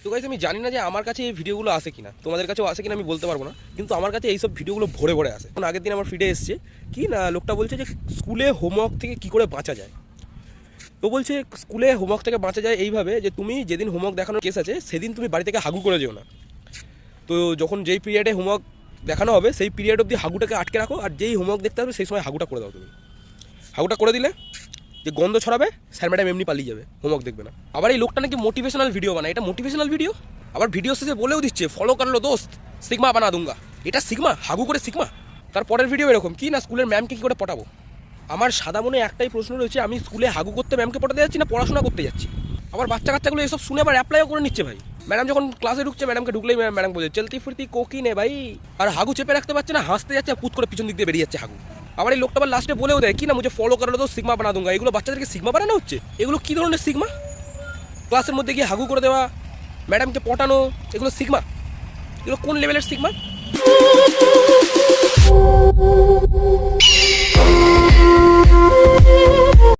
তো গাইস আমি জানি না যে আমার কাছে এই ভিডিওগুলো আসে কিনা, তোমাদের কাছেও আসে কিনা আমি বলতে পারবো না, কিন্তু আমার কাছে এইসব ভিডিওগুলো ভরে ভরে আসে। এখন আগের দিন আমার ফিডে এসছে কি না, লোকটা বলছে যে স্কুলে হোমওয়ার্ক থেকে কী করে বাঁচা যায়। তো বলছে স্কুলে হোমওয়ার্ক থেকে বাঁচা যায় এইভাবে যে তুমি যেদিন হোমওয়ার্ক দেখানোর কেস আছে সেদিন তুমি বাড়ি থেকে হাগু করে যেও না। তো যখন যেই পিরিয়ডে হোমওয়ার্ক দেখানো হবে সেই পিরিয়ড অবধি হাগুটাকে আটকে রাখো, আর যেই হোমওয়ার্ক দেখতে হবে সেই সময় হাগুটা করে দাও। তুমি হাগুটা করে দিলে যে গন্ধ ছড়াবে, স্যার ম্যাডাম এমনি পালিয়ে যাবে, হোমওয়ার্ক দেখবে না। আবার এই লোকটা নাকি মোটিভেশনাল ভিডিও বানায়, এটা মোটিভেশনাল ভিডিও? আবার ভিডিও শেষে বলেও দিচ্ছে ফলো করলো দোস্ত, সিগমা বানা দুঙ্গা। এটা সিগমা? হাগু করে সিগমা? তারপরের ভিডিও এরকম কি না, স্কুলের ম্যামকে কী করে পটাবো। আমার সাদা মনে একটাই প্রশ্ন রয়েছে, আমি স্কুলে হাগু করতে ম্যামকে পটাতে যাচ্ছি না পড়াশোনা করতে যাচ্ছি? আবার বাচ্চা কাচ্চাগুলো এসব শুনে আবার অ্যাপ্লাইও করে নিচ্ছে ভাই। ম্যাডাম যখন ক্লাসে ঢুকছে, ম্যাডামকে ঢুকলেই ম্যাডাম বলছে চলতি ফিরতি কোকি নে ভাই, আর হাগু চেপে রাখতে পারছে না, হাসতে যাচ্ছে, পুত করে পিছন দিক দিয়ে বেরিয়ে যাচ্ছে হাগু। আবার এই লোকটা আবার লাস্টে বলেও দেয় কি না, মুঝে ফলো করালো তো সিগমা বানা দুঙ্গা। এগুলো বাচ্চাদেরকে সিগমা বানানো হচ্ছে? এগুলো কী ধরনের সিগমা? ক্লাসের মধ্যে গিয়ে হাগু করে দেওয়া, ম্যাডামকে পটানো, এগুলো সিগমা? এগুলো কোন লেভেলের সিগমা?